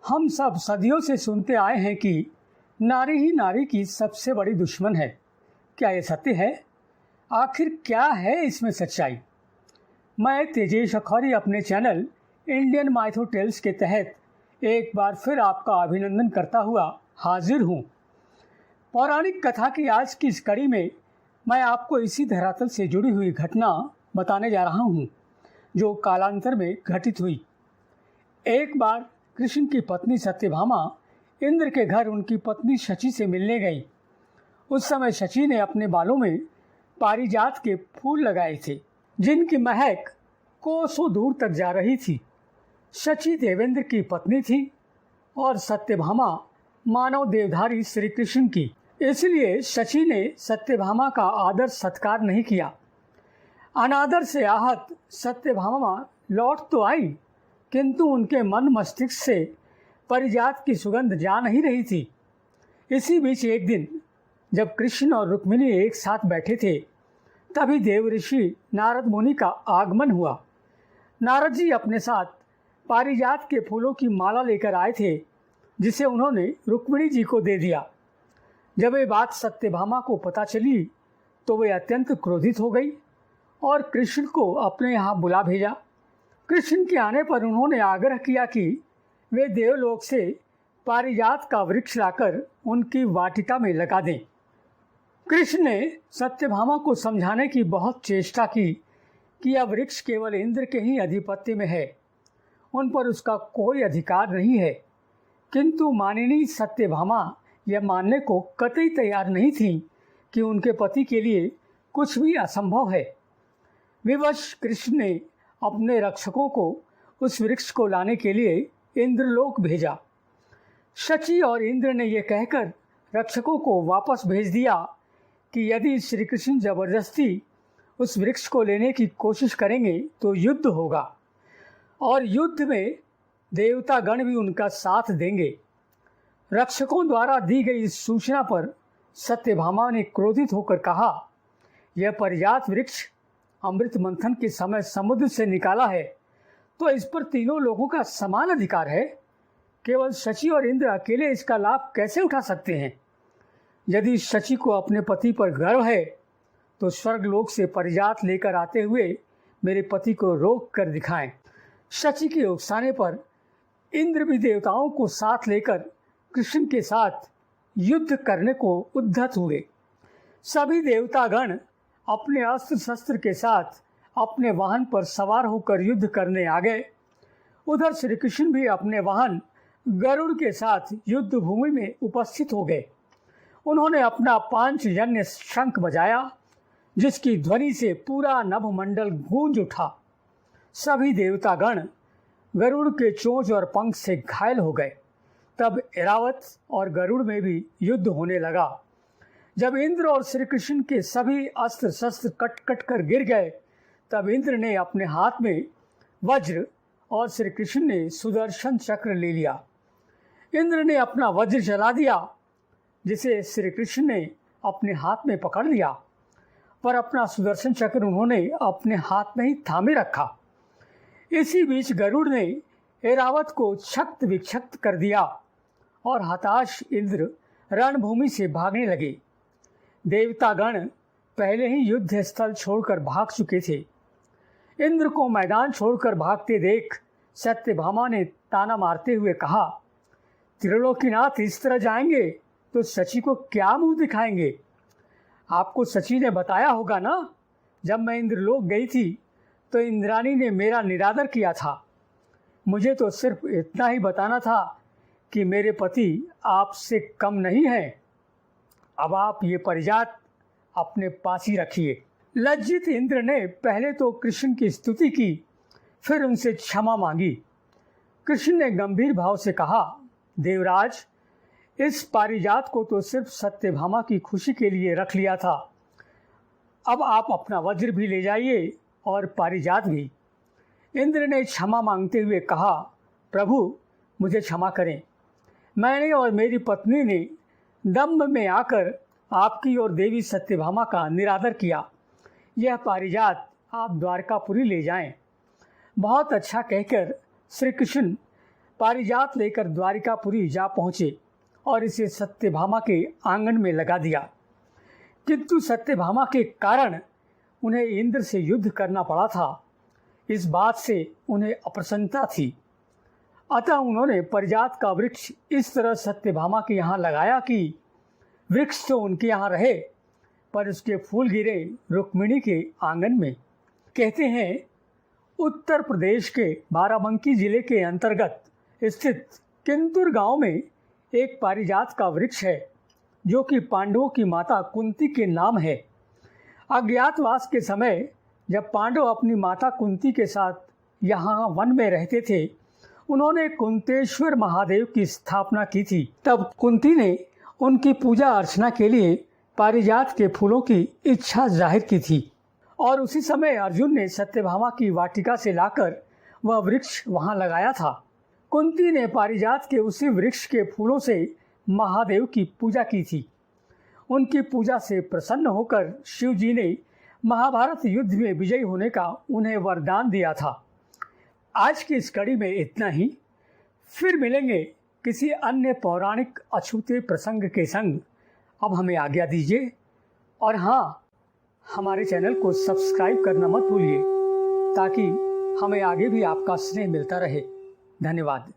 हम सब सदियों से सुनते आए हैं कि नारी ही नारी की सबसे बड़ी दुश्मन है। क्या ये सत्य है? आखिर क्या है इसमें सच्चाई? मैं तेजेश अखौरी अपने चैनल इंडियन माइथो टेल्स के तहत एक बार फिर आपका अभिनंदन करता हुआ हाजिर हूँ। पौराणिक कथा की आज की इस कड़ी में मैं आपको इसी धरातल से जुड़ी हुई घटना बताने जा रहा हूँ जो कालांतर में घटित हुई। एक बार कृष्ण की पत्नी सत्यभामा इंद्र के घर उनकी पत्नी शची से मिलने गई। उस समय शची ने अपने बालों में पारिजात के फूल लगाए थे जिनकी महक कोसों दूर तक जा रही थी। शची देवेंद्र की पत्नी थी और सत्यभामा मानव देवधारी श्री कृष्ण की, इसलिए शची ने सत्यभामा का आदर सत्कार नहीं किया। अनादर से आहत सत्यभामा लौट तो आई, किंतु उनके मन मस्तिष्क से पारिजात की सुगंध जा नहीं रही थी। इसी बीच एक दिन जब कृष्ण और रुक्मिणी एक साथ बैठे थे, तभी देव ऋषि नारद मुनि का आगमन हुआ। नारद जी अपने साथ पारिजात के फूलों की माला लेकर आए थे, जिसे उन्होंने रुक्मिणी जी को दे दिया। जब ये बात सत्यभामा को पता चली तो वे अत्यंत क्रोधित हो गई और कृष्ण को अपने यहाँ बुला भेजा। कृष्ण के आने पर उन्होंने आग्रह किया कि वे देवलोक से पारिजात का वृक्ष लाकर उनकी वाटिका में लगा दें। कृष्ण ने सत्यभामा को समझाने की बहुत चेष्टा की कि यह वृक्ष केवल इंद्र के ही आधिपत्य में है, उन पर उसका कोई अधिकार नहीं है। किंतु मानिनी सत्यभामा यह मानने को कतई तैयार नहीं थी कि उनके पति के लिए कुछ भी असंभव है। विवश कृष्ण ने अपने रक्षकों को उस वृक्ष को लाने के लिए इंद्रलोक भेजा। शची और इंद्र ने यह कहकर रक्षकों को वापस भेज दिया कि यदि श्री कृष्ण जबरदस्ती उस वृक्ष को लेने की कोशिश करेंगे तो युद्ध होगा और युद्ध में देवता गण भी उनका साथ देंगे। रक्षकों द्वारा दी गई इस सूचना पर सत्यभामा ने क्रोधित होकर कहा, यह पारिजात वृक्ष अमृत मंथन के समय समुद्र से निकाला है, तो इस पर तीनों लोगों का समान अधिकार है। केवल शची और इंद्र अकेले इसका लाभ कैसे उठा सकते हैं? यदि शची को अपने पति पर गर्व है तो स्वर्गलोक से पारिजात लेकर आते हुए मेरे पति को रोक कर दिखाएं। शची के उकसाने पर इंद्र भी देवताओं को साथ लेकर कृष्ण के साथ युद्ध करने को उद्धत हुए। सभी देवतागण अपने अस्त्र शस्त्र के साथ अपने वाहन पर सवार होकर युद्ध करने आ गए। उधर श्री कृष्ण भी अपने वाहन गरुड़ के साथ युद्ध भूमि में उपस्थित हो गए। उन्होंने अपना पांचजन्य शंख बजाया, जिसकी ध्वनि से पूरा नभमंडल गूंज उठा। सभी देवतागण गरुड़ के चोंच और पंख से घायल हो गए। तब ऐरावत और गरुड़ में भी युद्ध होने लगा। जब इंद्र और श्री कृष्ण के सभी अस्त्र शस्त्र कट कट कर गिर गए, तब इंद्र ने अपने हाथ में वज्र और श्री कृष्ण ने सुदर्शन चक्र ले लिया। इंद्र ने अपना वज्र चला दिया, जिसे श्री कृष्ण ने अपने हाथ में पकड़ लिया, पर अपना सुदर्शन चक्र उन्होंने अपने हाथ में ही थामे रखा। इसी बीच गरुड़ ने ऐरावत को क्षत विक्षत कर दिया और हताश इंद्र रणभूमि से भागने लगे। देवतागण पहले ही युद्ध स्थल छोड़कर भाग चुके थे। इंद्र को मैदान छोड़कर भागते देख सत्यभामा ने ताना मारते हुए कहा, त्रिलोकीनाथ इस तरह जाएंगे तो शची को क्या मुंह दिखाएंगे? आपको शची ने बताया होगा ना, जब मैं इंद्रलोक गई थी तो इंद्राणी ने मेरा निरादर किया था। मुझे तो सिर्फ इतना ही बताना था कि मेरे पति आपसे कम नहीं हैं। अब आप ये पारिजात अपने पास ही रखिए। लज्जित इंद्र ने पहले तो कृष्ण की स्तुति की, फिर उनसे क्षमा मांगी। कृष्ण ने गंभीर भाव से कहा, देवराज, इस पारिजात को तो सिर्फ सत्यभामा की खुशी के लिए रख लिया था। अब आप अपना वज्र भी ले जाइए और पारिजात भी। इंद्र ने क्षमा मांगते हुए कहा, प्रभु मुझे क्षमा करें। मैंने और मेरी पत्नी ने दंभ में आकर आपकी और देवी सत्यभामा का निरादर किया। यह पारिजात आप द्वारकापुरी ले जाएं। बहुत अच्छा कहकर श्री कृष्ण पारिजात लेकर द्वारिकापुरी जा पहुँचे और इसे सत्यभामा के आंगन में लगा दिया। किंतु सत्यभामा के कारण उन्हें इंद्र से युद्ध करना पड़ा था। इस बात से उन्हें अप्रसन्नता थी। अतः उन्होंने पारिजात का वृक्ष इस तरह सत्यभामा के यहाँ लगाया कि वृक्ष तो उनके यहाँ रहे, पर उसके फूल गिरे रुक्मिणी के आंगन में। कहते हैं उत्तर प्रदेश के बाराबंकी जिले के अंतर्गत स्थित किंतुर गांव में एक पारिजात का वृक्ष है, जो कि पांडवों की माता कुंती के नाम है। अज्ञातवास के समय जब पांडव अपनी माता कुंती के साथ यहाँ वन में रहते थे, उन्होंने कुंतेश्वर महादेव की स्थापना की थी। तब कुंती ने उनकी पूजा अर्चना के लिए पारिजात के फूलों की इच्छा जाहिर की थी और उसी समय अर्जुन ने सत्यभामा की वाटिका से लाकर वह वृक्ष वहाँ लगाया था। कुंती ने पारिजात के उसी वृक्ष के फूलों से महादेव की पूजा की थी। उनकी पूजा से प्रसन्न होकर शिव जी ने महाभारत युद्ध में विजयी होने का उन्हें वरदान दिया था। आज की इस कड़ी में इतना ही। फिर मिलेंगे किसी अन्य पौराणिक अछूते प्रसंग के संग। अब हमें आज्ञा दीजिए और हाँ, हमारे चैनल को सब्सक्राइब करना मत भूलिए, ताकि हमें आगे भी आपका स्नेह मिलता रहे। धन्यवाद।